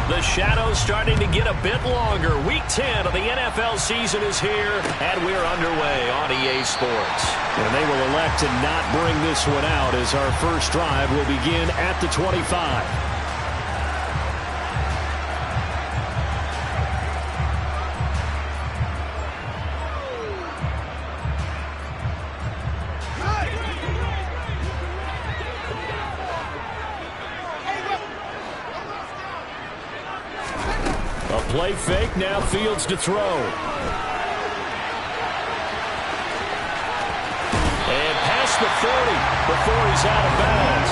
The shadow's starting to get a bit longer. Week 10 of the NFL season is here, and we're underway on EA Sports. And they will elect to not bring this one out as our first drive will begin at the 25. Play fake, now Fields to throw. And past the 40 before he's out of bounds.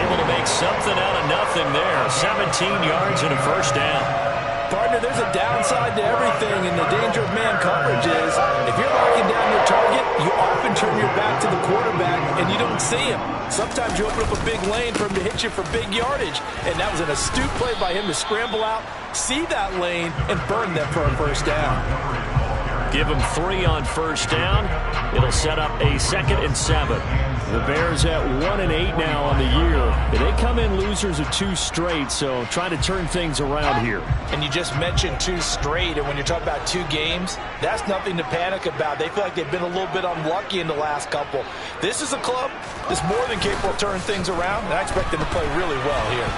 Able to make something out of nothing there. 17 yards and a first down. Partner, there's a downside to everything, and the danger of man coverage is if you're locking down your target, you often turn your back to the quarterback and you don't see him. Sometimes you open up a big lane for him to hit you for big yardage, and that was an astute play by him to scramble out, see that lane, and burn them for a first down. Give him 3 on first down. It'll set up a 2nd and 7. The Bears at 1-8 now on the year. They come in losers of 2 straight, so trying to turn things around here. And you just mentioned 2 straight, and when you're talking about 2 games, that's nothing to panic about. They feel like they've been a little bit unlucky in the last couple. This is a club that's more than capable of turning things around, and I expect them to play really well here.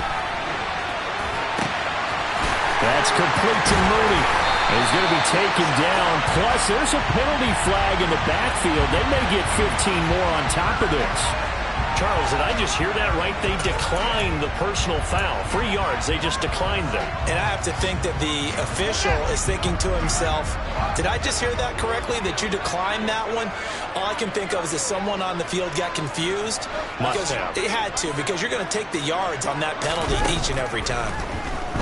That's complete to Mooney. He's going to be taken down. Plus, there's a penalty flag in the backfield. They may get 15 more on top of this. Charles, did I just hear that right? They declined the personal foul. 3 yards, they just declined them. And I have to think that the official is thinking to himself, did I just hear that correctly, that you declined that one? All I can think of is that someone on the field got confused. Must have. It had to, because you're going to take the yards on that penalty each and every time.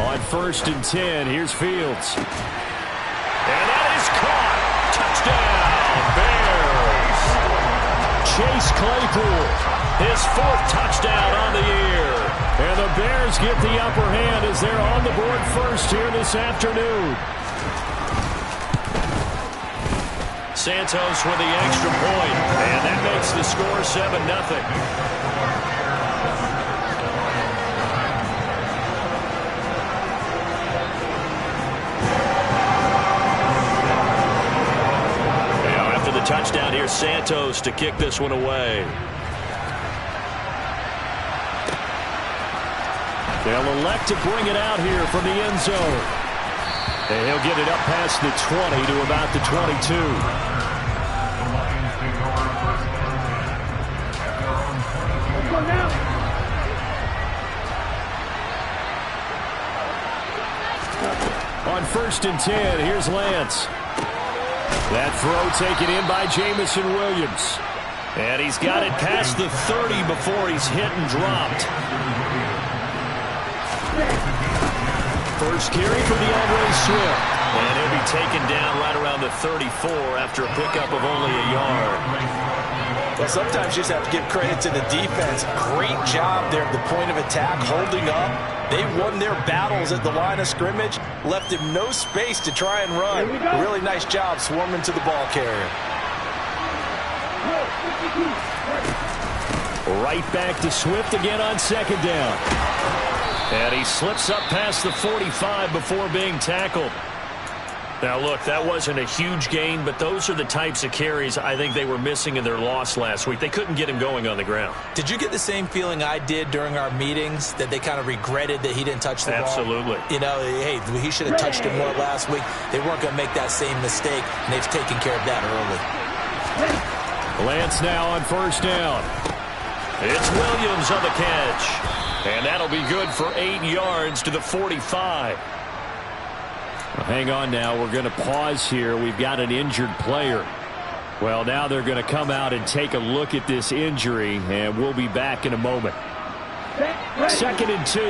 On 1st and 10, here's Fields. And that is caught. Touchdown, Bears. Chase Claypool, his 4th touchdown on the year. And the Bears get the upper hand as they're on the board first here this afternoon. Santos with the extra point, and that makes the score 7-0. Touchdown here, Santos to kick this one away. They'll elect to bring it out here from the end zone. And he'll get it up past the 20 to about the 22. On 1st and 10, here's Lance. That throw taken in by Jamison Williams. And he's got it past the 30 before he's hit and dropped. First carry for DeAndre Swift. And he'll be taken down right around the 34 after a pickup of only a yard. Well, sometimes you just have to give credit to the defense. Great job there at the point of attack, holding up. They won their battles at the line of scrimmage, left him no space to try and run. A really nice job swarming to the ball carrier. Right back to Swift again on 2nd down. And he slips up past the 45 before being tackled. Now, look, that wasn't a huge gain, but those are the types of carries I think they were missing in their loss last week. They couldn't get him going on the ground. Did you get the same feeling I did during our meetings, that they kind of regretted that he didn't touch the ball? Absolutely. You know, hey, he should have touched it more last week. They weren't going to make that same mistake, and they've taken care of that early. Lance now on 1st down. It's Williams on the catch. And that'll be good for 8 yards to the 45. Well, hang on now. We're going to pause here. We've got an injured player. Well, now they're going to come out and take a look at this injury, and we'll be back in a moment. 2nd and 2.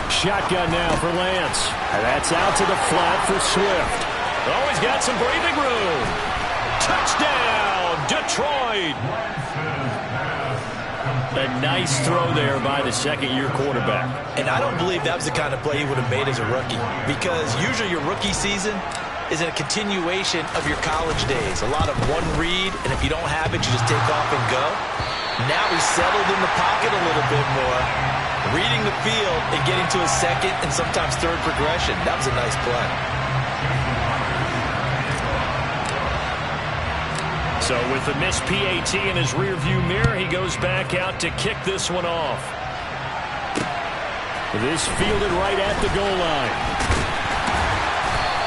Shotgun now for Lance. And that's out to the flat for Swift. Oh, he's got some breathing room. Touchdown, Detroit. A nice throw there by the 2nd-year quarterback. And I don't believe that was the kind of play he would have made as a rookie, because usually your rookie season is a continuation of your college days. A lot of one read, and if you don't have it, you just take off and go. Now he's settled in the pocket a little bit more, reading the field and getting to a second and sometimes third progression. That was a nice play. So with the missed PAT in his rearview mirror, he goes back out to kick this one off. This fielded right at the goal line.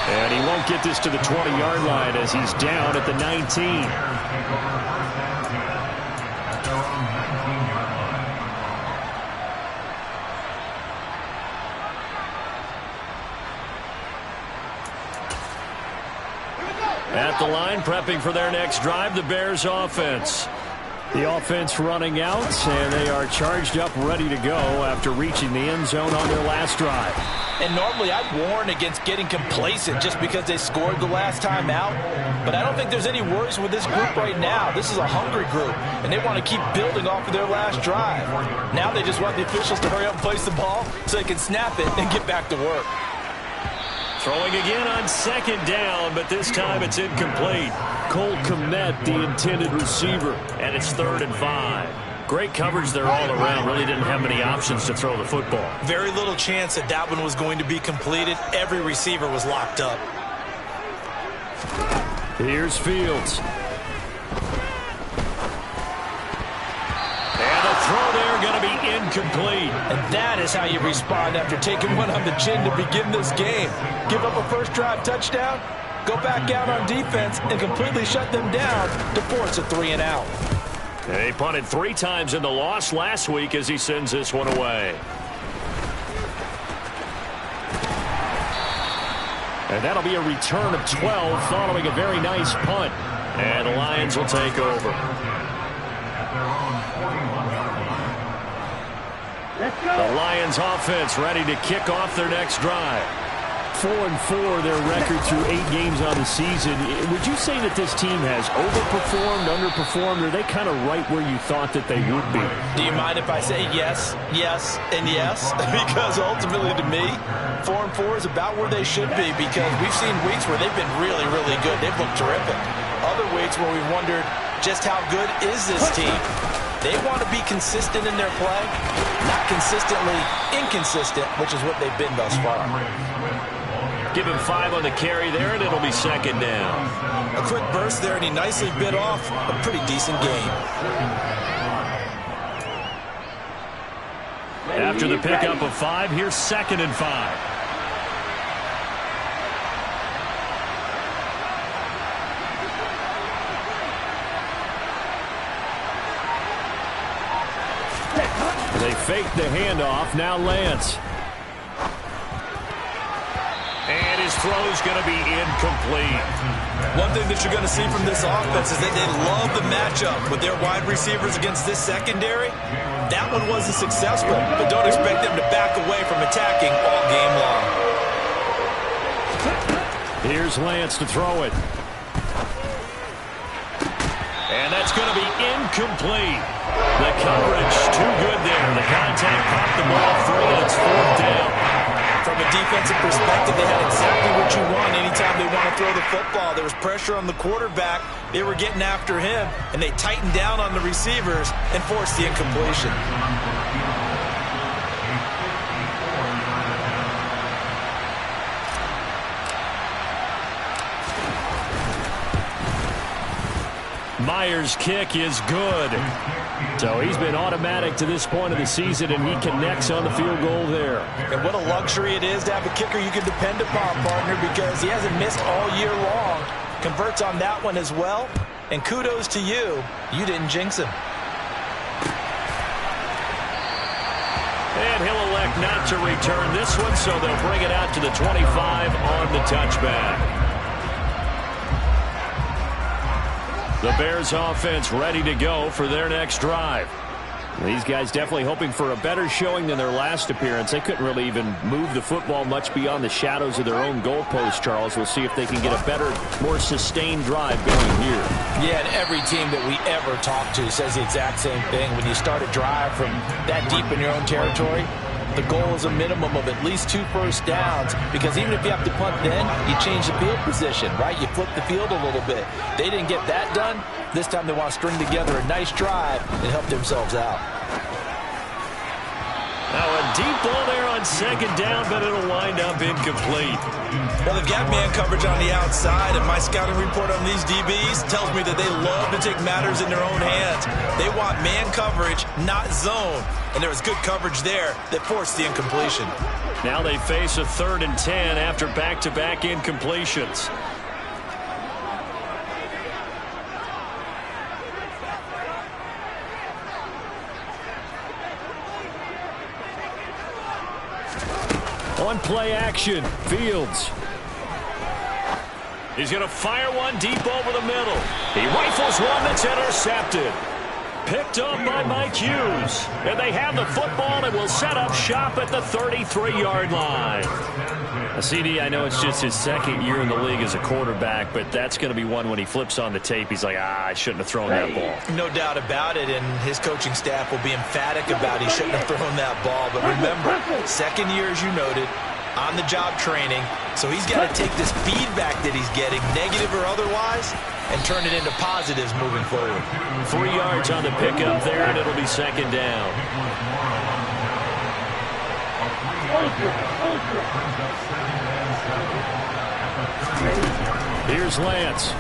And he won't get this to the 20-yard line as he's down at the 19. At the line, prepping for their next drive, the Bears offense. The offense running out, and they are charged up, ready to go after reaching the end zone on their last drive. And normally I'd warn against getting complacent just because they scored the last time out. But I don't think there's any worries with this group right now. This is a hungry group, and they want to keep building off of their last drive. Now they just want the officials to hurry up and place the ball so they can snap it and get back to work. Throwing again on second down, but this time it's incomplete. Cole Kmet, the intended receiver. And it's 3rd and 5. Great coverage there all around. Really didn't have many options to throw the football. Very little chance that that one was going to be completed. Every receiver was locked up. Here's Fields. And the throw there going to be incomplete. And that is how you respond after taking one on the chin to begin this game. Give up a first drive touchdown, go back out on defense, and completely shut them down to force a 3-and-out. They punted 3 times in the loss last week as he sends this one away. And that'll be a return of 12 following a very nice punt. And the Lions will take over. The Lions offense ready to kick off their next drive. 4-4 their record through 8 games on the season. Would you say that this team has overperformed, underperformed, or are they kind of right where you thought that they would be? Do you mind if I say yes, yes, and yes? Because ultimately to me, 4-4 is about where they should be, because we've seen weeks where they've been really, really good. They've looked terrific. Other weeks where we've wondered just how good is this team. They want to be consistent in their play, not consistently inconsistent, which is what they've been thus far. Give him 5 on the carry there, and it'll be 2nd down. A quick burst there, and he nicely bit off a pretty decent gain. After the pickup of 5, here's 2nd and 5. They fake the handoff. Now Lance. And his throw's going to be incomplete. One thing that you're going to see from this offense is that they love the matchup with their wide receivers against this secondary. That one wasn't successful, but don't expect them to back away from attacking all game long. Here's Lance to throw it. And that's going to be incomplete. The coverage too good there. The contact popped the ball free, and it's 4th down. From a defensive perspective, they had exactly what you want anytime they want to throw the football. There was pressure on the quarterback. They were getting after him, and they tightened down on the receivers and forced the incompletion. Myers' kick is good. So he's been automatic to this point of the season, and he connects on the field goal there. And what a luxury it is to have a kicker you can depend upon, partner, because he hasn't missed all year long. Converts on that one as well. And kudos to you. You didn't jinx him. And he'll elect not to return this one, so they'll bring it out to the 25 on the touchback. The Bears offense ready to go for their next drive. These guys definitely hoping for a better showing than their last appearance. They couldn't really even move the football much beyond the shadows of their own goalpost, Charles. We'll see if they can get a better, more sustained drive going here. Yeah, and every team that we ever talk to says the exact same thing. When you start a drive from that deep in your own territory, the goal is a minimum of at least 2 first downs, because even if you have to punt then, you change the field position, right? You flip the field a little bit. They didn't get that done. This time they want to string together a nice drive and help themselves out. Now a deep ball there on second down, but it'll wind up incomplete. Well, they've got man coverage on the outside, and my scouting report on these DBs tells me that they love to take matters in their own hands. They want man coverage, not zone, and there was good coverage there that forced the incompletion. Now they face a 3rd and 10 after back-to-back incompletions. On play action, Fields. He's going to fire one deep over the middle. He rifles one that's intercepted. Picked up by Mike Hughes. And they have the football and will set up shop at the 33-yard line. CD, I know it's just his 2nd year in the league as a quarterback, but that's going to be one when he flips on the tape. He's like, I shouldn't have thrown that ball. No doubt about it, and his coaching staff will be emphatic about he shouldn't have thrown that ball. But remember, 2nd year, as you noted, on-the-job training. So he's got to take this feedback that he's getting, negative or otherwise, and turn it into positives moving forward. 3 yards on the pickup there, and it'll be 2nd down. Here's Lance.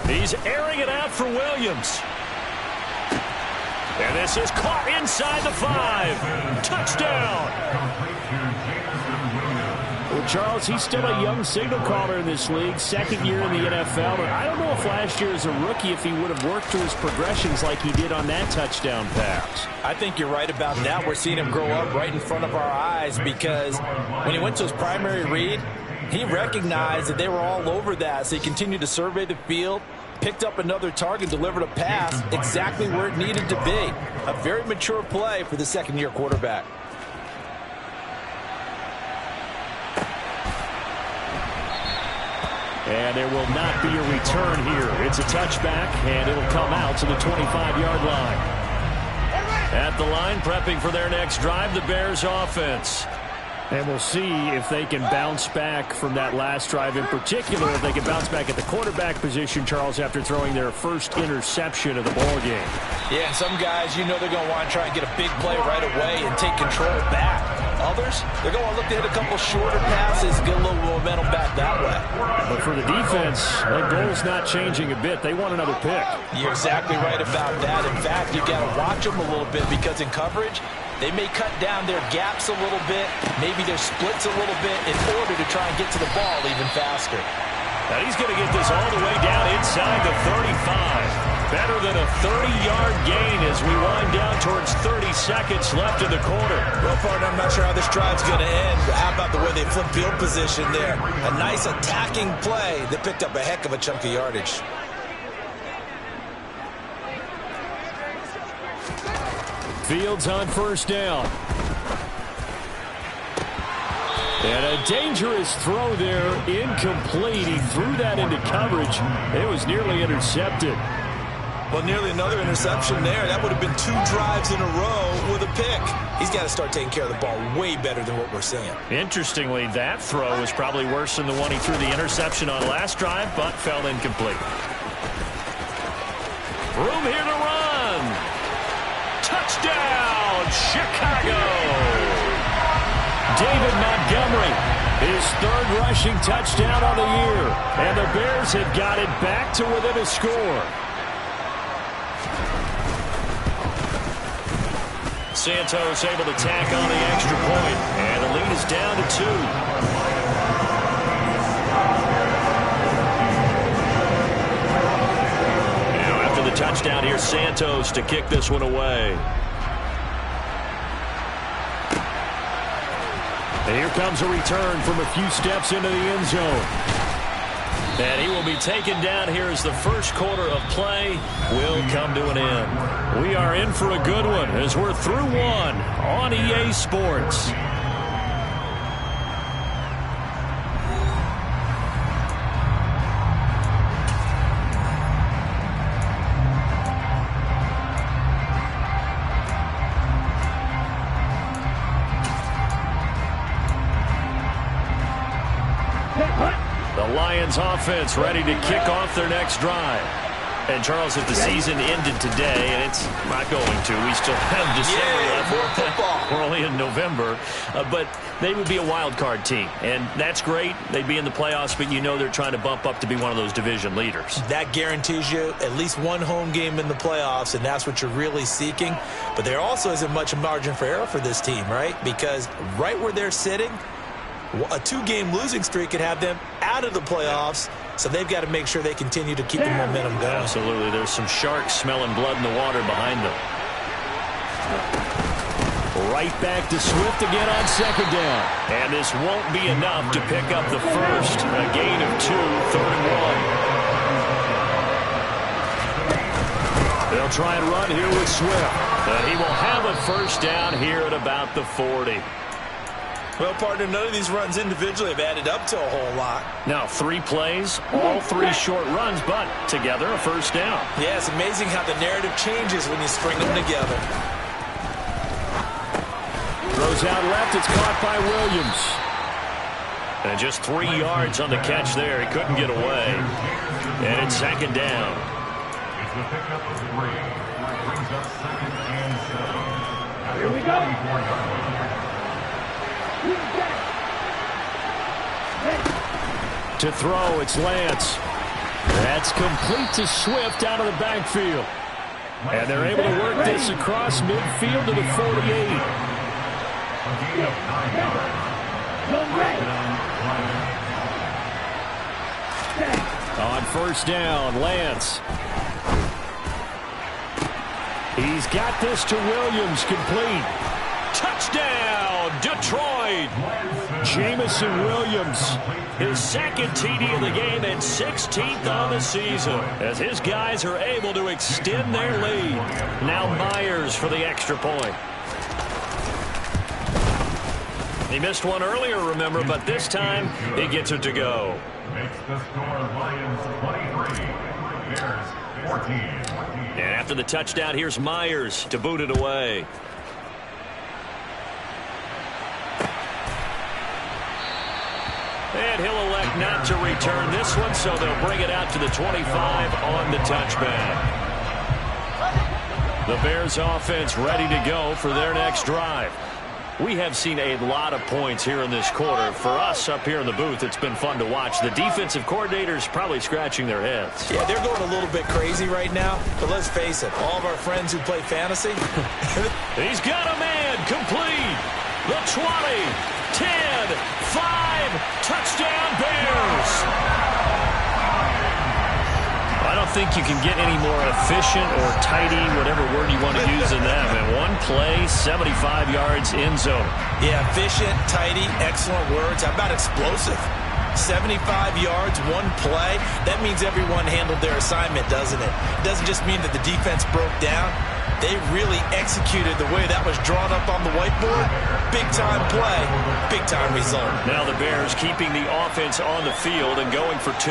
He's airing it out for Williams. And this is caught inside the 5. Touchdown. Well, Charles, he's still a young signal caller in this league, 2nd year in the NFL. But I don't know if last year as a rookie, if he would have worked through his progressions like he did on that touchdown pass. I think you're right about that. We're seeing him grow up right in front of our eyes, because when he went to his primary read, he recognized that they were all over that. So he continued to survey the field, picked up another target, delivered a pass exactly where it needed to be. A very mature play for the 2nd-year quarterback. And there will not be a return here. It's a touchback, and it'll come out to the 25-yard line. At the line, prepping for their next drive, the Bears offense. And we'll see if they can bounce back from that last drive, in particular, if they can bounce back at the quarterback position, Charles, after throwing their first interception of the ball game. Yeah, and some guys, you know they're going to want to try and get a big play right away and take control back. Others, they're going to look to hit a couple shorter passes, get a little momentum back that way. But for the defense, that goal's not changing a bit. They want another pick. You're exactly right about that. In fact, you've got to watch them a little bit, because in coverage, they may cut down their gaps a little bit, maybe their splits a little bit, in order to try and get to the ball even faster. Now he's going to get this all the way down inside the 35. Better than a 30-yard gain as we wind down towards 30 seconds left in the quarter. Well, partner, I'm not sure how this drive's going to end, but how about the way they flip field position there? A nice attacking play that picked up a heck of a chunk of yardage. Fields on 1st down. And a dangerous throw there, incomplete. He threw that into coverage. It was nearly intercepted. Well, nearly another interception there. That would have been 2 drives in a row with a pick. He's got to start taking care of the ball way better than what we're seeing. Interestingly, that throw was probably worse than the one he threw the interception on last drive, but fell incomplete. Room here to run. Touchdown, Chicago. David Montgomery, his 3rd rushing touchdown on the year. And the Bears have got it back to within a score. Santos able to tack on the extra point, and the lead is down to 2. Now after the touchdown, here's Santos to kick this one away. And here comes a return from a few steps into the end zone. And he will be taken down here as the first quarter of play will come to an end. We are in for a good one as we're through one on EA Sports. Lions offense ready to kick off their next drive. And, Charles, if the season ended today, and it's not going to, we still have December left. More football. We're only in November. But they would be a wild card team. And that's great. They'd be in the playoffs, but you know they're trying to bump up to be one of those division leaders. That guarantees you at least one home game in the playoffs, and that's what you're really seeking. But there also isn't much margin for error for this team, right? Because right where they're sitting, a 2-game losing streak could have them out of the playoffs. So they've got to make sure they continue to keep the momentum going. Absolutely. There's some sharks smelling blood in the water behind them. Right back to Swift again on second down. And this won't be enough to pick up the first. A gain of 2, 3rd and 1. They'll try and run here with Swift. He will have a first down here at about the 40. Well, partner, none of these runs individually have added up to a whole lot. Now 3 plays, all 3 short runs, but together a first down. Yeah, it's amazing how the narrative changes when you string them together. Throws out left. It's caught by Williams. And just 3 yards on the catch there. He couldn't get away. And it's second down. It's the pickup of 3. Brings up 2nd and 7. Here we go. To throw, it's Lance. That's complete to Swift out of the backfield. And they're able to work this across midfield to the 48. On first down, Lance. He's got this to Williams, complete. Touchdown, Detroit! Jamison Williams. His second TD of the game and 16th on the season, as his guys are able to extend their lead. Now Myers for the extra point. He missed one earlier, remember, but this time he gets it to go. Makes the score Lions 23, Bears 14. And after the touchdown, here's Myers to boot it away. And he'll elect not to return this one, so they'll bring it out to the 25 on the touchback. The Bears offense ready to go for their next drive. We have seen a lot of points here in this quarter. For us up here in the booth, it's been fun to watch. The defensive coordinators probably scratching their heads. Yeah, they're going a little bit crazy right now. But let's face it, all of our friends who play fantasy. He's got a man complete. The 20, 10, 5, touchdown Bears. I don't think you can get any more efficient or tidy, whatever word you want to use in that. And one play, 75 yards, end zone. Yeah, efficient, tidy, excellent words. How about explosive? 75 yards, one play. That means everyone handled their assignment, doesn't it? It doesn't just mean that the defense broke down. They really executed the way that was drawn up on the whiteboard. Big-time play, big-time result. Now the Bears keeping the offense on the field and going for 2.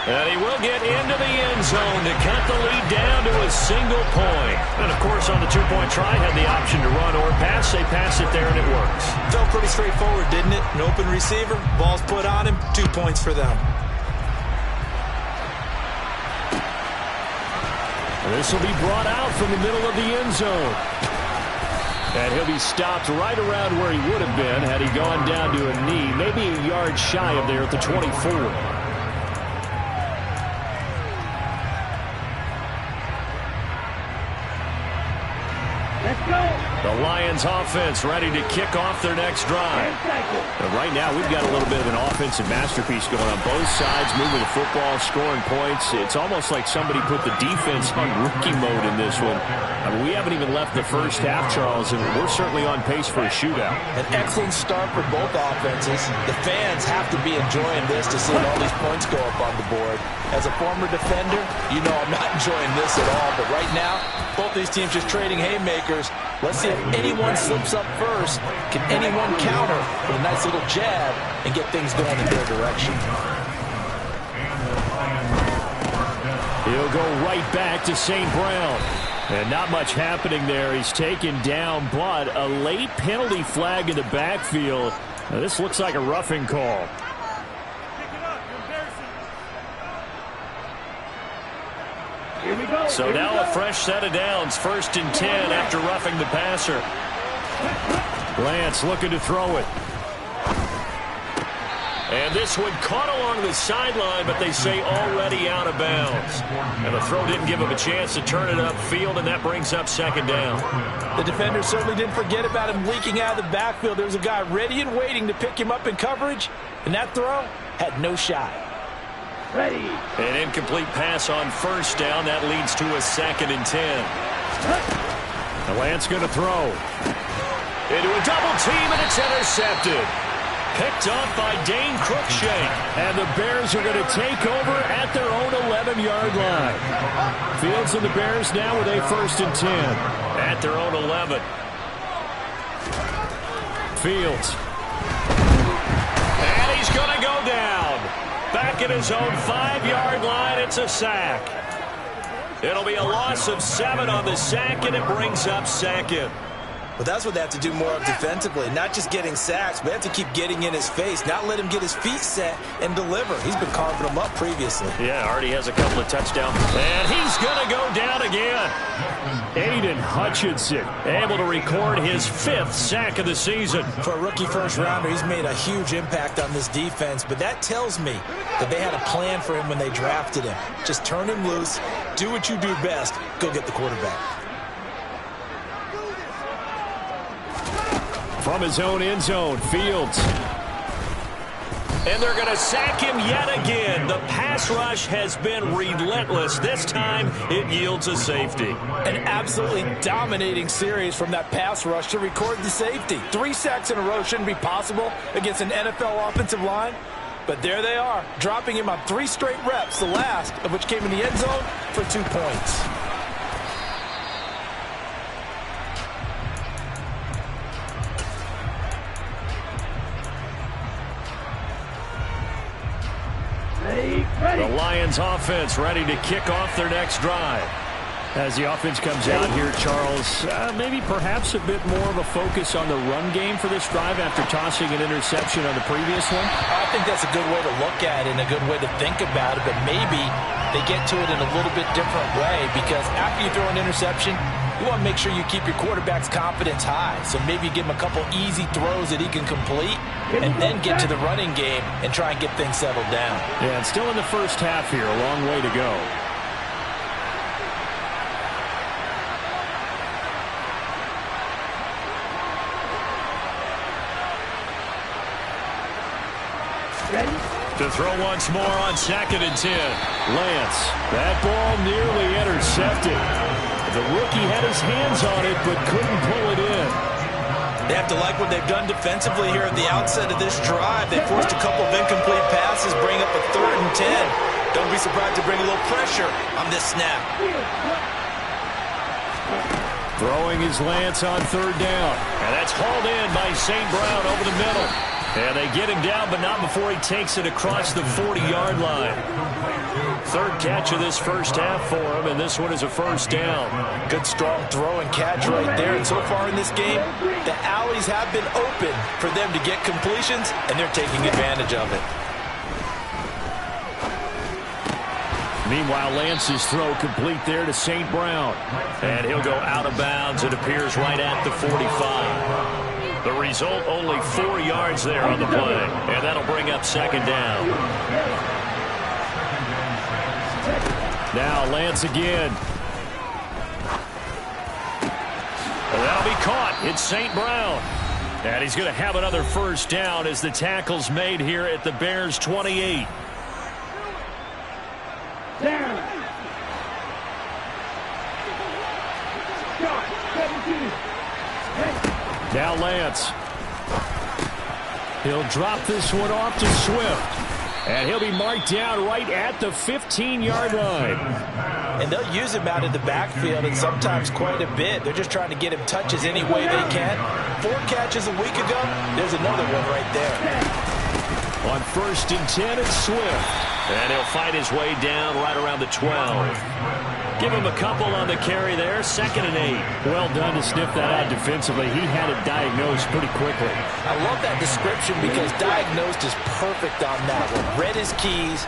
And he will get into the end zone to cut the lead down to a single point. And, of course, on the 2-point try, had the option to run or pass. They pass it there, and it works. Felt pretty straightforward, didn't it? An open receiver, ball's put on him, 2 points for them. This will be brought out from the middle of the end zone. And he'll be stopped right around where he would have been had he gone down to a knee, maybe a yard shy of there at the 24. The Lions offense ready to kick off their next drive. And right now we've got a little bit of an offensive masterpiece going on both sides, moving the football, scoring points. It's almost like somebody put the defense on rookie mode in this one. I mean, we haven't even left the first half, Charles, and we're certainly on pace for a shootout. An excellent start for both offenses. The fans have to be enjoying this to see all these points go up on the board. As a former defender, you know I'm not enjoying this at all. But right now, both these teams just trading haymakers. Let's see if anyone slips up first. Can anyone counter with a nice little jab and get things going in their direction? He'll go right back to St. Brown. And not much happening there. He's taken down, but a late penalty flag in the backfield. Now, this looks like a roughing call. So now a fresh set of downs. 1st and 10 after roughing the passer. Lance looking to throw it. And this one caught along the sideline, but they say already out of bounds. And the throw didn't give him a chance to turn it upfield, and that brings up 2nd down. The defender certainly didn't forget about him leaking out of the backfield. There was a guy ready and waiting to pick him up in coverage, and that throw had no shot. Ready. An incomplete pass on 1st down. That leads to a 2nd and 10. The Lance going to throw. Into a double team, and it's intercepted. Picked off by Dane Cruikshank. And the Bears are going to take over at their own 11-yard line. Fields and the Bears now with a 1st and 10. At their own 11. Fields. And he's going to go down. Back at his own 5-yard line, it's a sack. It'll be a loss of 7 on the sack, and it brings up 2nd. Well, that's what they have to do more of defensively. Not just getting sacks, but they have to keep getting in his face. Not let him get his feet set and deliver. He's been carving them up previously. Yeah, already has a couple of touchdowns. And he's going to go down again. Aiden Hutchinson able to record his 5th sack of the season. For a rookie first-rounder, he's made a huge impact on this defense. But that tells me that they had a plan for him when they drafted him. Just turn him loose, do what you do best, go get the quarterback. From his own end zone, Fields. And they're going to sack him yet again. The pass rush has been relentless. This time, it yields a safety. An absolutely dominating series from that pass rush to record the safety. 3 sacks in a row shouldn't be possible against an NFL offensive line. But there they are, dropping him on 3 straight reps, the last of which came in the end zone for 2 points. The Lions offense ready to kick off their next drive. As the offense comes out here, Charles, maybe perhaps a bit more of a focus on the run game for this drive after tossing an interception on the previous one? I think that's a good way to look at it and a good way to think about it, but maybe they get to it in a little bit different way because after you throw an interception, you want to make sure you keep your quarterback's confidence high. So maybe give him a couple easy throws that he can complete and then get to the running game and try and get things settled down. Yeah, and still in the first half here, a long way to go. To throw once more on 2nd and 10. Lance, that ball nearly intercepted. The rookie had his hands on it but couldn't pull it in. They have to like what they've done defensively here at the outset of this drive. They forced a couple of incomplete passes, bring up a 3rd and 10. Don't be surprised to bring a little pressure on this snap. Throwing his Lance on 3rd down. And that's hauled in by St. Brown over the middle. And they get him down, but not before he takes it across the 40-yard line. 3rd catch of this first half for him, and this one is a 1st down. Good, strong throw and catch right there. And so far in this game, the alleys have been open for them to get completions, and they're taking advantage of it. Meanwhile, Lance's throw complete there to St. Brown. And he'll go out of bounds. It appears right at the 45. The result, only 4 yards there on the play. And that'll bring up 2nd down. Now Lance again. Well, that'll be caught. It's St. Brown. And he's going to have another 1st down as the tackle's made here at the Bears' 28. Now Lance. He'll drop this one off to Swift. And he'll be marked down right at the 15-yard line. And they'll use him out of the backfield and sometimes quite a bit. They're just trying to get him touches any way they can. 4 catches a week ago. There's another one right there. On 1st and 10, it's Swift. And he'll fight his way down right around the 12. Give him a couple on the carry there. 2nd and 8. Well done to sniff that out defensively. He had it diagnosed pretty quickly. I love that description because diagnosed is perfect on that one. Read his keys,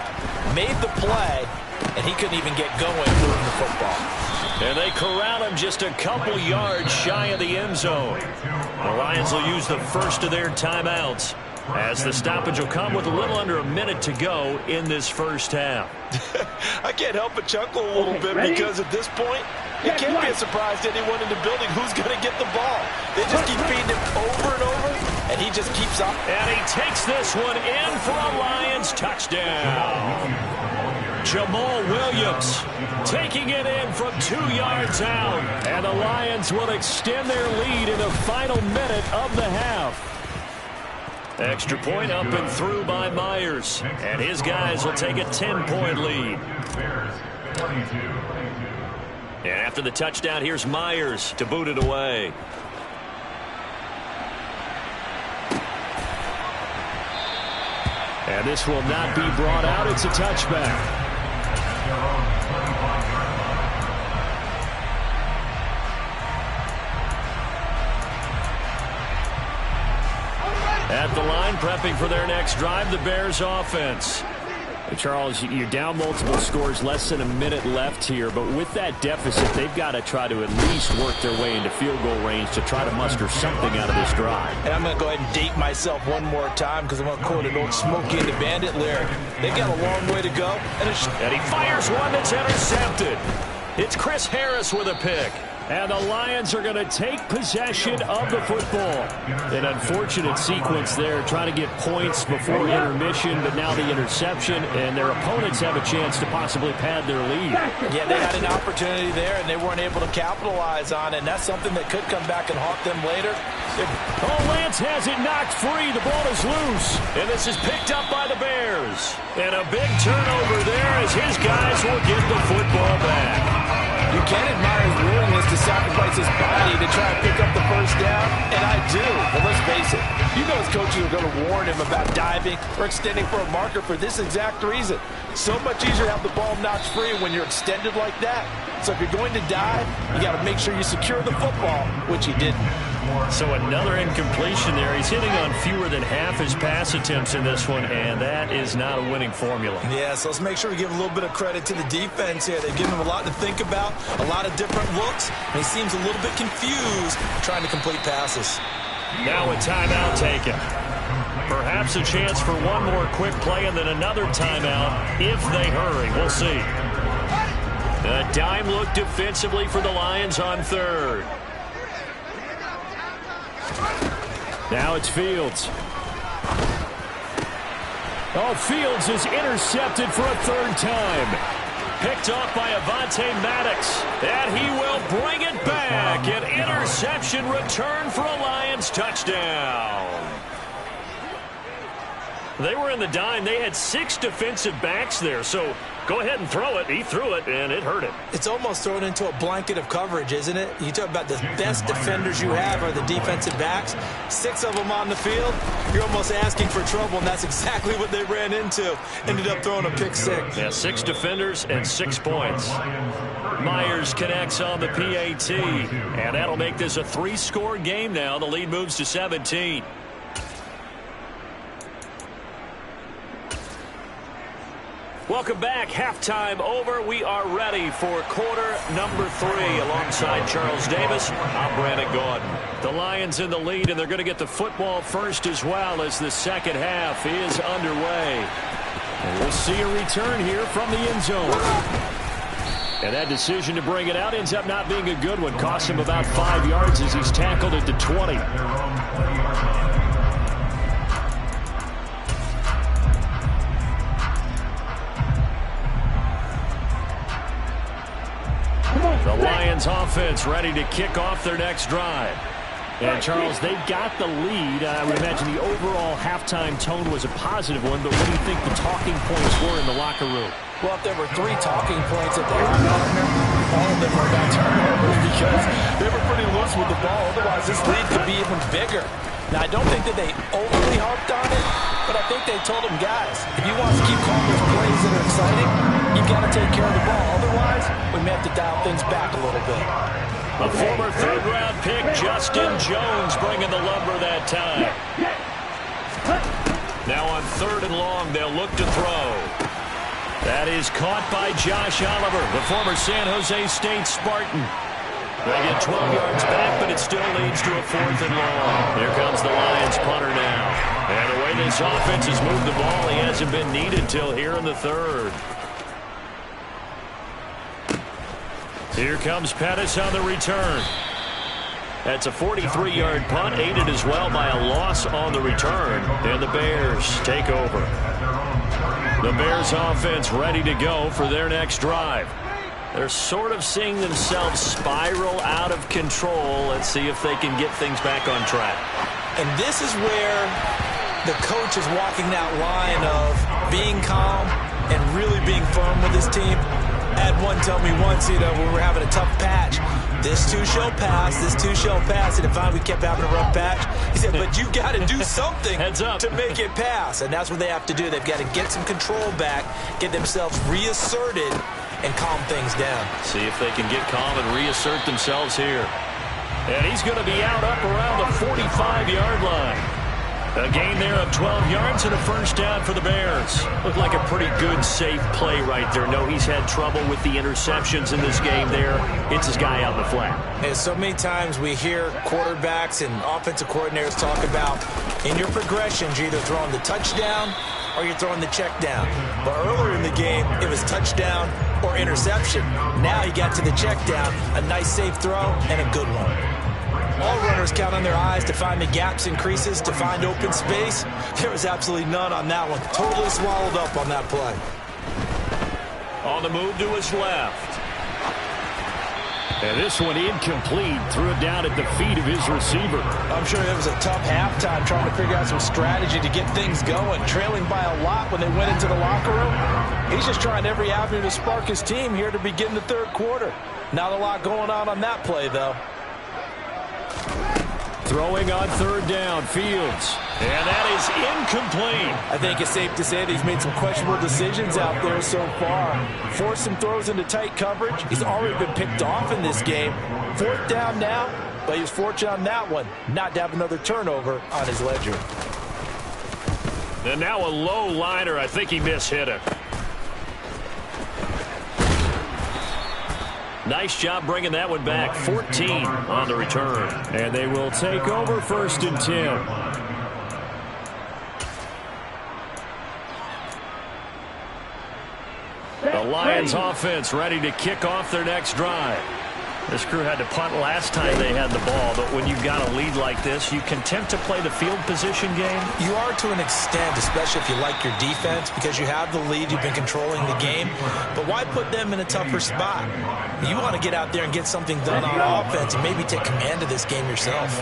made the play, and he couldn't even get going moving the football. And they corral him just a couple yards shy of the end zone. The Lions will use the first of their timeouts, as the stoppage will come with a little under a minute to go in this first half. I can't help but chuckle a little bit because at this point, it can't be a surprise to anyone in the building who's going to get the ball. They just keep feeding him over and over, and he just keeps up. And he takes this one in for a Lions touchdown. Jamal Williams taking it in from 2 yards out. And the Lions will extend their lead in the final minute of the half. Extra point up and through by Myers. And his guys will take a 10-point lead. And after the touchdown, here's Myers to boot it away. And this will not be brought out. It's a touchback. At the line, prepping for their next drive, the Bears offense. Charles, you're down multiple scores, less than a minute left here, but with that deficit, they've got to try to at least work their way into field goal range to try to muster something out of this drive. And I'm going to go ahead and date myself one more time because I'm going to quote an old Smokey and the Bandit lyric. They've got a long way to go. And he fires one that's intercepted. It's Chris Harris with a pick. And the Lions are going to take possession of the football. An unfortunate sequence there, trying to get points before intermission, but now the interception, and their opponents have a chance to possibly pad their lead. Yeah, they had an opportunity there, and they weren't able to capitalize on it, and that's something that could come back and haunt them later. Oh, Lance has it knocked free. The ball is loose. And this is picked up by the Bears. And a big turnover there as his guys will get the football back. You can't admire his willingness to sacrifice his body to try and pick up the first down, and I do. But let's face it, you know his coaches are going to warn him about diving or extending for a marker for this exact reason. So much easier to have the ball knocked free when you're extended like that. So if you're going to dive, you got to make sure you secure the football, which he didn't. So another incompletion there. He's hitting on fewer than half his pass attempts in this one, and that is not a winning formula. Yeah, so let's make sure we give a little bit of credit to the defense here. They've given him a lot to think about, a lot of different looks, and he seems a little bit confused trying to complete passes. Now a timeout taken. Perhaps a chance for one more quick play and then another timeout if they hurry. We'll see. A dime look defensively for the Lions on third. Now it's Fields. Oh, Fields is intercepted for a third time. Picked off by Avonte Maddox. And he will bring it back. An interception return for a Lions touchdown. They were in the dime. They had 6 defensive backs there. So go ahead and throw it. He threw it, and it hurt him. It's almost thrown into a blanket of coverage, isn't it? You talk about the best defenders you have are the defensive backs. 6 of them on the field. You're almost asking for trouble, and that's exactly what they ran into. Ended up throwing a pick 6. Yeah, 6 defenders and 6 points. Myers connects on the PAT, and that'll make this a 3-score game now. The lead moves to 17. Welcome back. Halftime over. We are ready for quarter number 3. Alongside Charles Davis, I'm Brandon Gaudin. The Lions in the lead, and they're going to get the football first as well as the second half is underway. And we'll see a return here from the end zone. And that decision to bring it out ends up not being a good one. Costs him about 5 yards as he's tackled at the 20. The Lions offense ready to kick off their next drive. And, Charles, they've got the lead. I would imagine the overall halftime tone was a positive one, but what do you think the talking points were in the locker room? Well, if there were 3 talking points that they had, all of them were about turnovers because they were pretty loose with the ball. Otherwise, this lead could be even bigger. Now, I don't think that they overly harped on it, but I think they told him, guys, if you want to keep calling those plays that are exciting, you've got to take care of the ball. Otherwise, we may have to dial things back a little bit. A former third-round pick, Justin Jones, bringing the lumber that time. Now on 3rd and long, they'll look to throw. That is caught by Josh Oliver, the former San Jose State Spartan. They get 12 yards back, but it still leads to a 4th and long. Here comes the Lions punter now. And the way this offense has moved the ball, he hasn't been needed till here in the 3rd. Here comes Pettis on the return. That's a 43-yard punt, aided as well by a loss on the return. And the Bears take over. The Bears offense ready to go for their next drive. They're sort of seeing themselves spiral out of control. Let's see if they can get things back on track. And this is where the coach is walking that line of being calm and really being firm with his team. I had one tell me once, when we were having a tough patch, this too shall pass, this too shall pass. And finally we kept having a rough patch. He said, but you got to do something to make it pass. And that's what they have to do. They've got to get some control back, get themselves reasserted, and calm things down. See if they can get calm and reassert themselves here. And he's going to be out up around the 45-yard line. A gain there of 12 yards and a first down for the Bears. Looked like a pretty good, safe play right there. No, he's had trouble with the interceptions in this game there. It's his guy out in the flat. And so many times we hear quarterbacks and offensive coordinators talk about in your progressions, you're either throwing the touchdown or you're throwing the check down. But earlier in the game, it was touchdown or interception. Now he got to the check down, a nice safe throw, and a good one. All runners count on their eyes to find the gaps and creases, to find open space. There was absolutely none on that one. Totally swallowed up on that play. On the move to his left. And this one incomplete. Threw it down at the feet of his receiver. I'm sure it was a tough halftime trying to figure out some strategy to get things going. Trailing by a lot when they went into the locker room. He's just trying every avenue to spark his team here to begin the 3rd quarter. Not a lot going on that play, though. Throwing on 3rd down, Fields. And that is incomplete. I think it's safe to say that he's made some questionable decisions out there so far. Forced some throws into tight coverage. He's already been picked off in this game. 4th down now, but he was fortunate on that one not to have another turnover on his ledger. And now a low liner. I think he mishit it. Nice job bringing that one back. 14 on the return. And they will take over 1st and 10. The Lions offense ready to kick off their next drive. This crew had to punt last time they had the ball, but when you've got a lead like this, you content to play the field position game? You are to an extent, especially if you like your defense, because you have the lead, you've been controlling the game. But why put them in a tougher spot? You want to get out there and get something done on offense and maybe take command of this game yourself.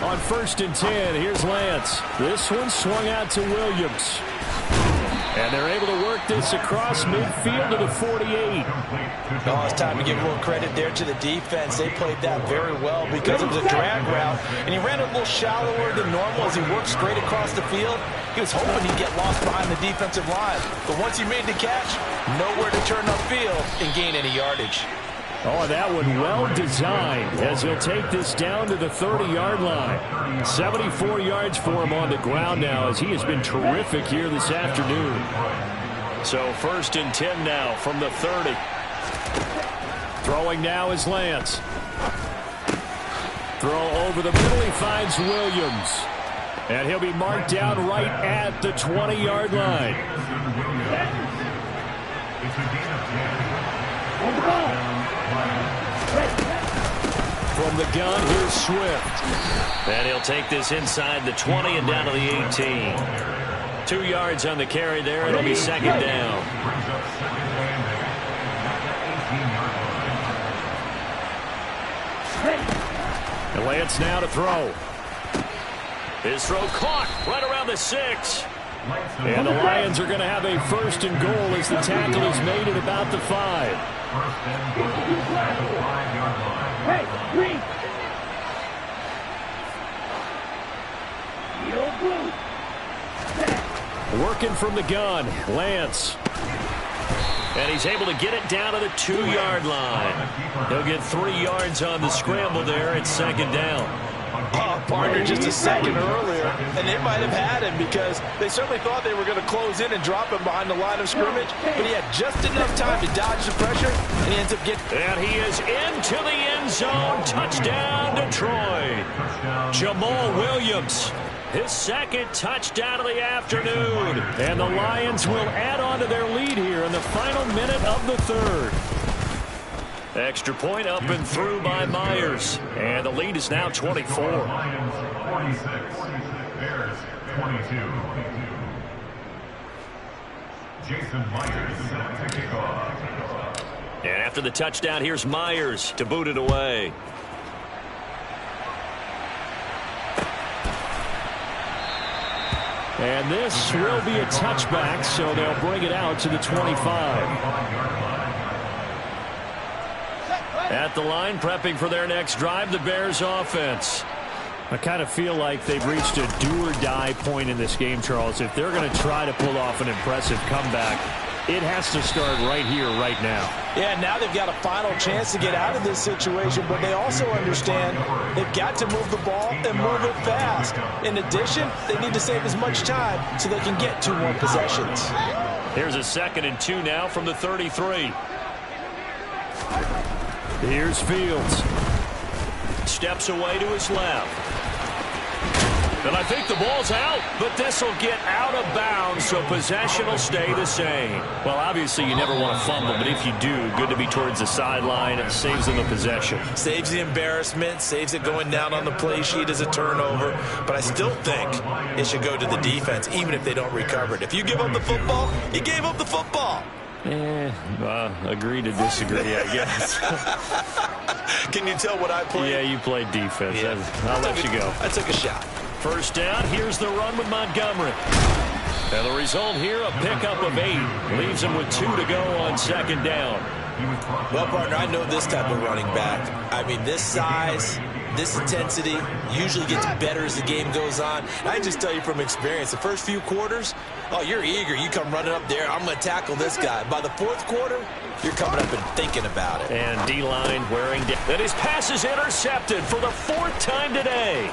On 1st and 10, here's Lance. This one swung out to Williams. And they're able to work this across midfield to the 48. Oh, it's time to give a little credit there to the defense. They played that very well because it was a drag route. And he ran a little shallower than normal as he worked straight across the field. He was hoping he'd get lost behind the defensive line. But once he made the catch, nowhere to turn upfield and gain any yardage. Oh, that one well designed as he'll take this down to the 30-yard line. 74 yards for him on the ground now as he has been terrific here this afternoon. So 1st and 10 now from the 30. Throwing now is Lance. Throw over the middle. He finds Williams. And he'll be marked down right at the 20-yard line. From the gun, here's Swift. And he'll take this inside the 20 and down to the 18. 2 yards on the carry there. It'll be 2nd down. And Lance now to throw. His throw caught right around the 6. And the Lions are going to have a 1st and goal as the tackle is made at about the 5. Working from the gun, Lance. And he's able to get it down to the 2-yard line. He'll get 3 yards on the scramble there at second down. Partner just a second earlier, and they might have had him because they certainly thought they were going to close in and drop him behind the line of scrimmage, but he had just enough time to dodge the pressure, and he ends up getting... And he is into the end zone. Touchdown, Detroit. Jamal Williams, his second touchdown of the afternoon. And the Lions will add on to their lead here in the final minute of the third. Extra point up and through by Myers. And the lead is now 24. Lions 46, Bears 22. Jason Myers set to kick off. And after the touchdown, here's Myers to boot it away. And this will be a touchback, so they'll bring it out to the 25. At the line, prepping for their next drive, the Bears offense. I kind of feel like they've reached a do-or-die point in this game, Charles. If they're going to try to pull off an impressive comeback, it has to start right here, right now. Yeah, now they've got a final chance to get out of this situation, but they also understand they've got to move the ball and move it fast. In addition, they need to save as much time so they can get 2 more possessions. Here's a 2nd and 2 now from the 33. Here's Fields. Steps away to his left. And I think the ball's out, but this will get out of bounds, so possession will stay the same. Well, obviously you never want to fumble, but if you do, good to be towards the sideline. It saves them the possession. Saves the embarrassment, saves it going down on the play sheet as a turnover, but I still think it should go to the defense, even if they don't recover it. If you give up the football, you gave up the football. Agree to disagree, I guess. Can you tell what I played? Yeah, you played defense. Yeah. I'll let you go. I took a shot. First down, here's the run with Montgomery. And the result here, a pickup of 8. Leaves him with 2 to go on 2nd down. Well, partner, I know this type of running back. I mean, this size, this intensity usually gets better as the game goes on. And I just tell you from experience, the first few quarters, oh, you're eager. You come running up there, I'm going to tackle this guy. By the 4th quarter, you're coming up and thinking about it. And D-line wearing down. And his pass is intercepted for the 4th time today.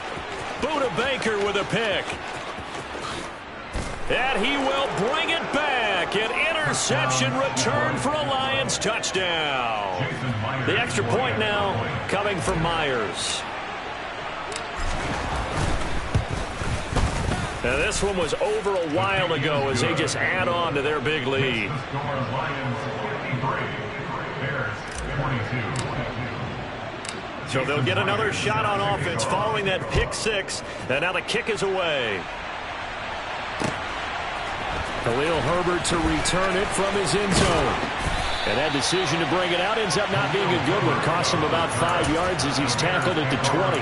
Buda Baker with a pick. And he will bring it back. An interception return for a Lions touchdown. The extra point now coming from Myers. Now this one was over a while ago as they just add on to their big lead. So they'll get another shot on offense following that pick 6. And now the kick is away. Khalil Herbert to return it from his end zone. And that decision to bring it out ends up not being a good one. Cost him about 5 yards as he's tackled at the 20.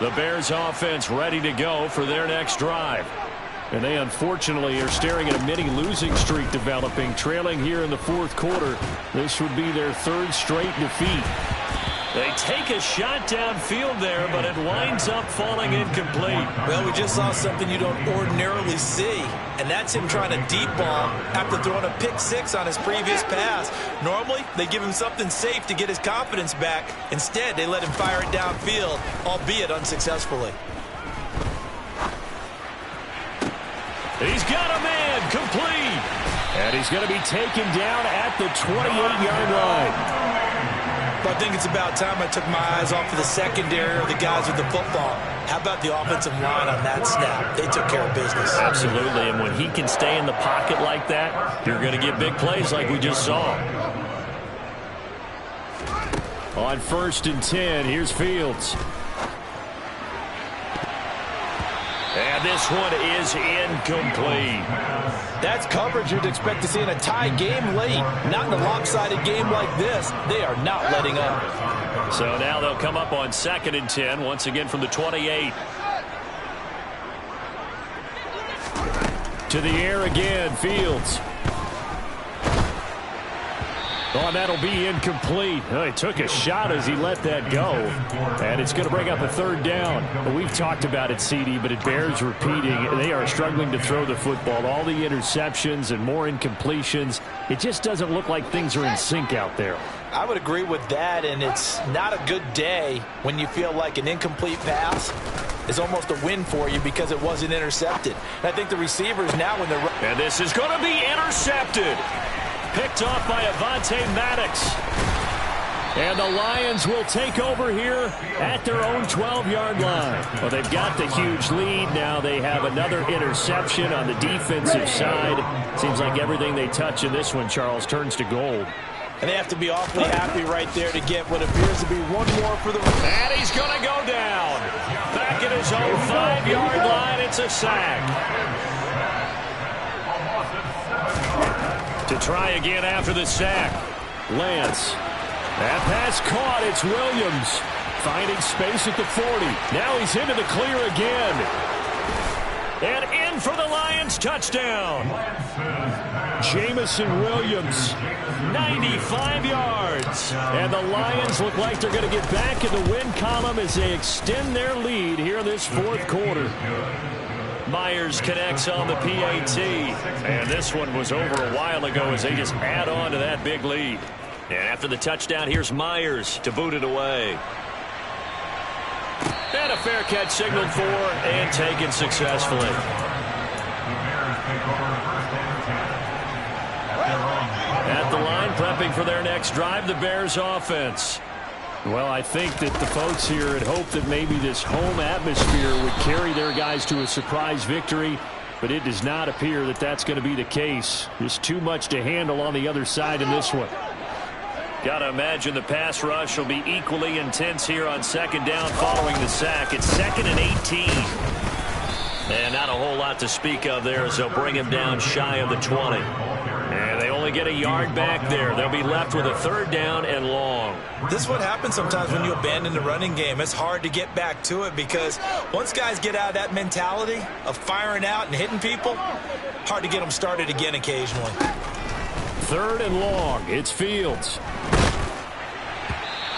The Bears offense ready to go for their next drive. And they unfortunately are staring at a mini losing streak developing, trailing here in the 4th quarter. This would be their 3rd straight defeat. They take a shot downfield there, but it winds up falling incomplete. Well, we just saw something you don't ordinarily see, and that's him trying to deep ball after throwing a pick 6 on his previous pass. Normally, they give him something safe to get his confidence back. Instead, they let him fire it downfield, albeit unsuccessfully. He's got a man, complete. And he's going to be taken down at the 28-yard line. But I think it's about time I took my eyes off of the secondary or the guys with the football. How about the offensive line on that snap? They took care of business. Absolutely, and when he can stay in the pocket like that, you're going to get big plays like we just saw. On 1st and 10, here's Fields. And this one is incomplete. That's coverage you'd expect to see in a tie game late. Not in a lopsided game like this. They are not letting up. So now they'll come up on 2nd and 10, once again from the 28. To the air again, Fields. Oh, and that'll be incomplete. Oh, he took a shot as he let that go. And it's going to bring up a third down. Well, we've talked about it, CD, but it bears repeating. They are struggling to throw the football. All the interceptions and more incompletions. It just doesn't look like things are in sync out there. I would agree with that, and it's not a good day when you feel like an incomplete pass is almost a win for you because it wasn't intercepted. And I think the receivers now when they're... And this is going to be intercepted. Picked off by Avonte Maddox. And the Lions will take over here at their own 12-yard line. Well, they've got the huge lead. Now they have another interception on the defensive side. Seems like everything they touch in this one, Charles, turns to gold. And they have to be awfully happy right there to get what appears to be one more for the... And he's going to go down. Back at his own 5-yard line, it's a sack. To try again after the sack. Lance. That pass caught. It's Williams. Finding space at the 40. Now he's into the clear again. And in for the Lions touchdown. Jamison Williams. 95 yards. And the Lions look like they're going to get back in the win column as they extend their lead here in this fourth quarter. Myers connects on the PAT. And this one was over a while ago as they just add on to that big lead. And after the touchdown, here's Myers to boot it away. And a fair catch signaled for and taken successfully. At the line, prepping for their next drive, the Bears offense. Well, I think that the folks here had hoped that maybe this home atmosphere would carry their guys to a surprise victory, but it does not appear that that's going to be the case. There's too much to handle on the other side in this one. Got to imagine the pass rush will be equally intense here on second down following the sack. It's 2nd and 18. And not a whole lot to speak of there as they'll bring him down shy of the 20. And they only get a yard back there. They'll be left with a third down and long. This is what happens sometimes when you abandon the running game. It's hard to get back to it because once guys get out of that mentality of firing out and hitting people, hard to get them started again occasionally. Third and long. It's Fields.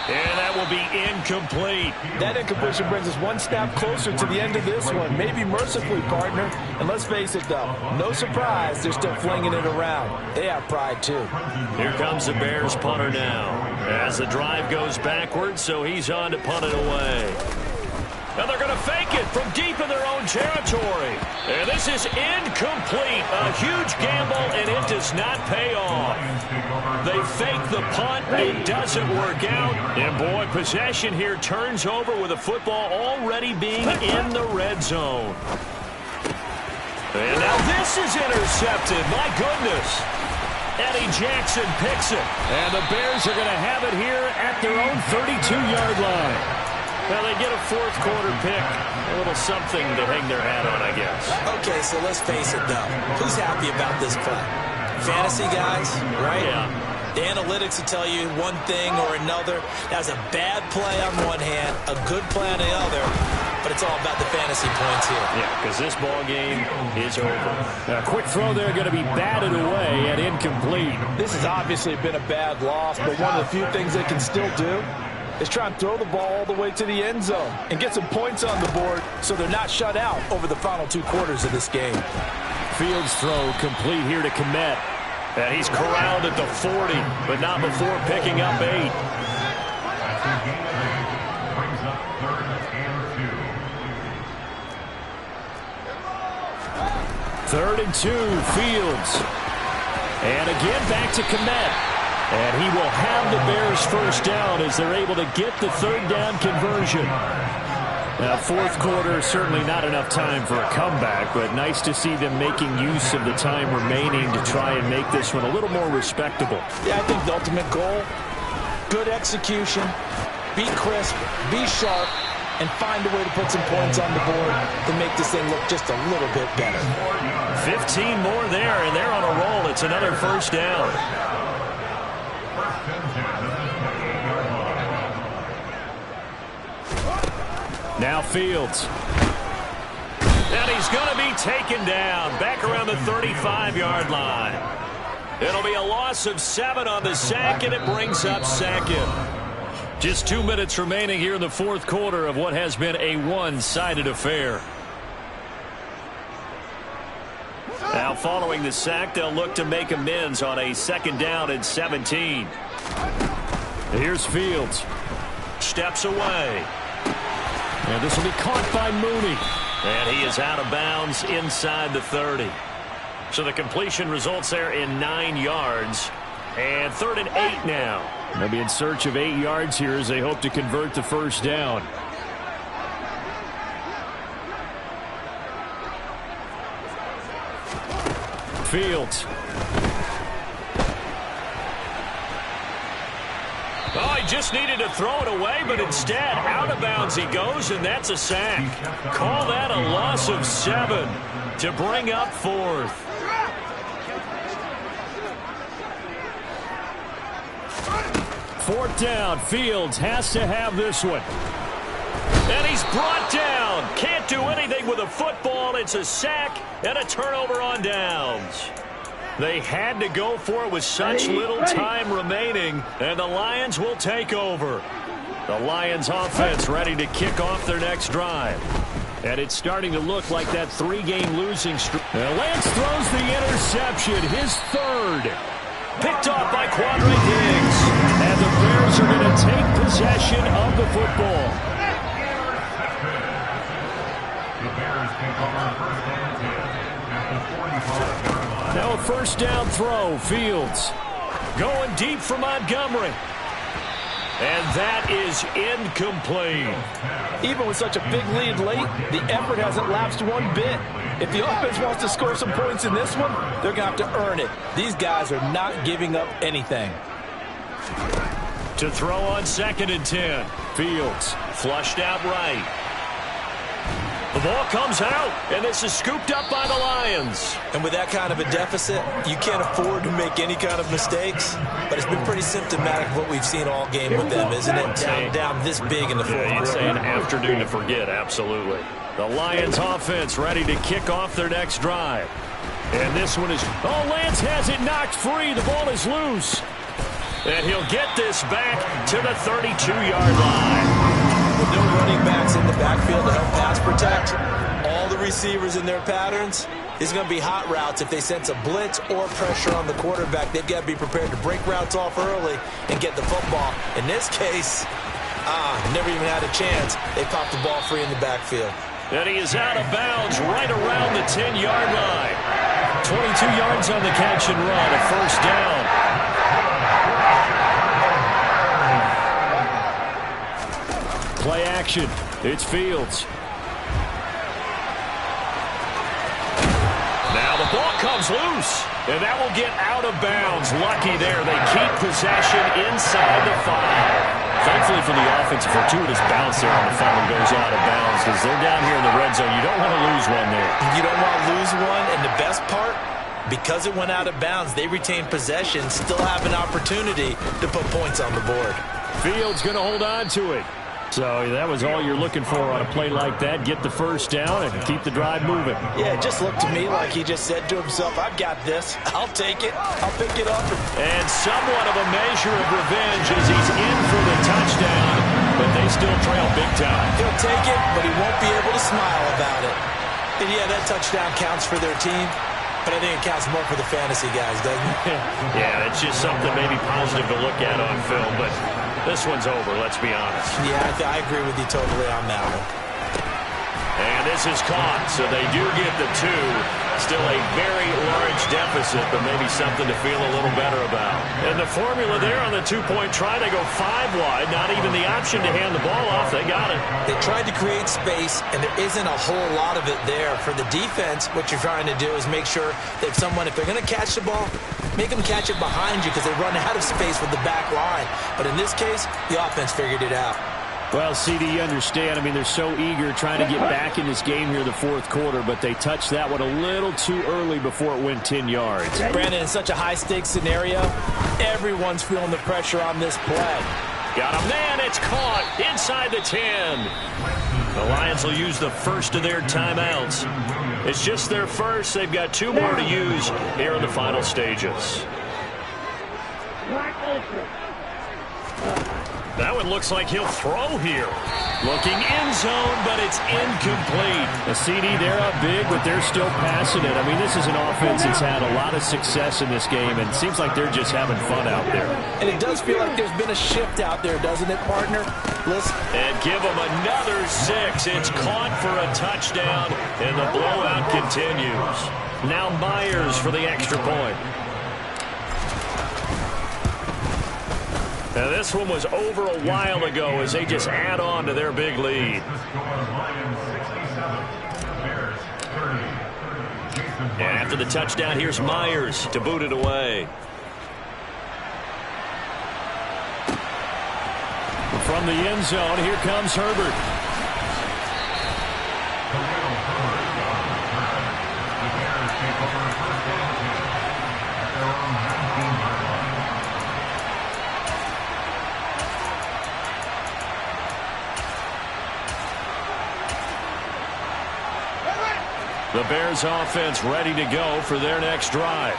And that will be incomplete. That incompletion brings us one snap closer to the end of this one. Maybe mercifully, partner. And let's face it, though, no surprise, they're still flinging it around. They have pride, too. Here comes the Bears punter now. As the drive goes backwards, so he's on to punt it away. And they're going to fake it from deep in their own territory. And this is incomplete. A huge gamble, and it does not pay off. They fake the punt. It doesn't work out. And, boy, possession here turns over with the football already being in the red zone. And now this is intercepted. My goodness. Eddie Jackson picks it. And the Bears are going to have it here at their own 32-yard line. Well, they get a fourth quarter pick. A little something to hang their hat on, I guess. Okay, so let's face it, though. Who's happy about this play? Fantasy guys, right? Yeah. The analytics will tell you one thing or another. That's a bad play on one hand, a good play on the other, but it's all about the fantasy points here. Yeah, because this ball game is over. A quick throw there going to be batted away and incomplete. This has obviously been a bad loss, but one of the few things they can still do is try and throw the ball all the way to the end zone and get some points on the board so they're not shut out over the final 2 quarters of this game. Fields throw complete here to Kmet. And he's corralled at the 40, but not before picking up 8. Brings up 3rd and 2. 3rd and 2, Fields. And again back to Kmet. And he will have the Bears first down as they're able to get the third down conversion. Now, fourth quarter, certainly not enough time for a comeback, but nice to see them making use of the time remaining to try and make this one a little more respectable. Yeah, I think the ultimate goal, good execution, be crisp, be sharp, and find a way to put some points on the board to make this thing look just a little bit better. 15 more there, and they're on a roll. It's another first down. Now Fields. And he's going to be taken down back around the 35-yard line. It'll be a loss of 7 on the sack, and it brings up second. Just 2 minutes remaining here in the fourth quarter of what has been a one-sided affair. Now following the sack, they'll look to make amends on a 2nd down and 17. Here's Fields. Steps away. And this will be caught by Mooney. And he is out of bounds inside the 30. So the completion results there in 9 yards. And 3rd and 8 now. They'll be in search of 8 yards here as they hope to convert the first down. Fields. Oh, he just needed to throw it away, but instead, out of bounds he goes, and that's a sack. Call that a loss of 7 to bring up 4th. Fourth down. Fields has to have this one. And he's brought down. Can't do anything with a football. It's a sack and a turnover on downs. They had to go for it with such little time remaining, and the Lions will take over. The Lions offense ready to kick off their next drive. And it's starting to look like that 3-game losing streak. Lance throws the interception, his 3rd. Picked off by Quandre Diggs. And the Bears are going to take possession of the football. The Bears take over 1st and 10 at the 45-yard line. Now a 1st down throw. Fields going deep for Montgomery. And that is incomplete. Even with such a big lead late, the effort hasn't lapsed one bit. If the offense wants to score some points in this one, they're going to have to earn it. These guys are not giving up anything. To throw on 2nd and 10. Fields flushed out right. The ball comes out, and this is scooped up by the Lions. And with that kind of a deficit, you can't afford to make any kind of mistakes. But it's been pretty symptomatic of what we've seen all game with them, isn't it? Down this big in the fourth quarter. You'd say an afternoon to forget, absolutely. The Lions offense ready to kick off their next drive. And this one is... Oh, Lance has it knocked free. The ball is loose. And he'll get this back to the 32-yard line. With no running backs in the backfield to help pass protect, all the receivers in their patterns, it's going to be hot routes. If they sense a blitz or pressure on the quarterback, they've got to be prepared to break routes off early and get the football. In this case, never even had a chance. They popped the ball free in the backfield. And he is out of bounds right around the 10-yard line. 22 yards on the catch and run, a 1st down. Play action. It's Fields. Now the ball comes loose, and that will get out of bounds. Lucky there. They keep possession inside the 5. Thankfully for the offense, a fortuitous bounce there on the final goes out of bounds because they're down here in the red zone. You don't want to lose one there. You don't want to lose one, and the best part, because it went out of bounds, they retain possession, still have an opportunity to put points on the board. Fields going to hold on to it. So that was all you're looking for on a play like that. Get the 1st down and keep the drive moving. Yeah, it just looked to me like he just said to himself, I've got this. I'll take it. I'll pick it up. And somewhat of a measure of revenge as he's in for the touchdown, but they still trail big time. He'll take it, but he won't be able to smile about it. And yeah, that touchdown counts for their team, but I think it counts more for the fantasy guys, doesn't it? Yeah, it's just something maybe positive to look at on film, but this one's over, let's be honest. Yeah, I agree with you totally on that one. And this is caught, so they do get the 2. Still a very large deficit, but maybe something to feel a little better about. And the formula there on the 2-point try, they go 5 wide. Not even the option to hand the ball off. They got it. They tried to create space, and there isn't a whole lot of it there. For the defense, what you're trying to do is make sure that if they're going to catch the ball, make them catch it behind you because they run out of space with the back line. But in this case, the offense figured it out. Well, CD, you understand. I mean, they're so eager trying to get back in this game here in the fourth quarter, but they touched that one a little too early before it went 10 yards. Brandon, in such a high-stakes scenario, everyone's feeling the pressure on this play. Got a man. It's caught inside the 10. The Lions will use the first of their timeouts. It's just their first. They've got 2 more to use here in the final stages. That one looks like he'll throw here. Looking end zone, but it's incomplete. A CD, they're up big, but they're still passing it. I mean, this is an offense that's had a lot of success in this game, and it seems like they're just having fun out there. And it does feel like there's been a shift out there, doesn't it, partner? Listen. And give them another 6. It's caught for a touchdown, and the blowout continues. Now Myers for the extra point. Now this one was over a while ago as they just add on to their big lead. And after the touchdown, here's Myers to boot it away. From the end zone, here comes Herbert. The Bears offense ready to go for their next drive.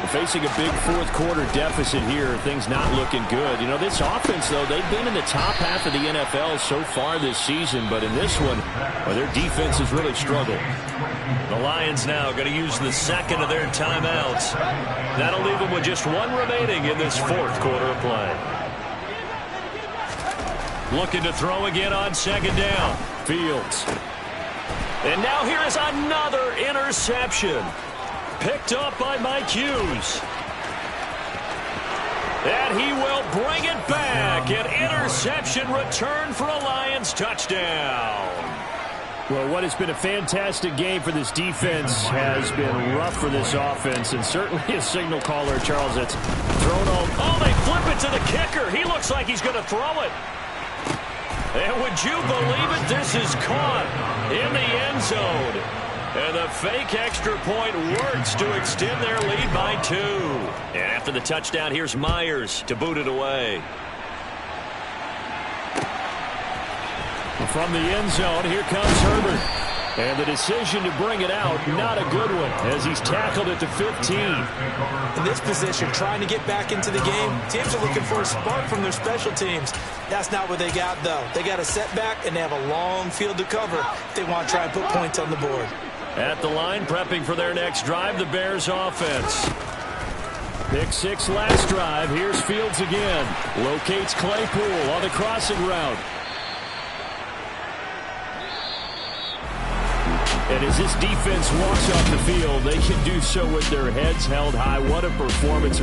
We're facing a big fourth quarter deficit here. Things not looking good. You know, this offense, though, they've been in the top half of the NFL so far this season. But in this one, well, their defense has really struggled. The Lions now going to use the second of their timeouts. That'll leave them with just one remaining in this fourth quarter of play. Looking to throw again on second down. Fields. And now here is another interception. Picked up by Mike Hughes. And he will bring it back. An interception return for a Lions touchdown. Well, what has been a fantastic game for this defense has been rough for this offense, and certainly a signal caller, Charles, that's thrown on. Oh, they flip it to the kicker. He looks like he's going to throw it. And would you believe it? This is caught in the end zone. And the fake extra point works to extend their lead by 2. And after the touchdown, here's Myers to boot it away. From the end zone, here comes Herbert. And the decision to bring it out, not a good one, as he's tackled at the 15. In this position, trying to get back into the game, teams are looking for a spark from their special teams. That's not what they got, though. They got a setback, and they have a long field to cover if they want to try and put points on the board. At the line, prepping for their next drive, the Bears offense. Pick 6 last drive. Here's Fields again. Locates Claypool on the crossing route. And as this defense walks off the field, they can do so with their heads held high. What a performance.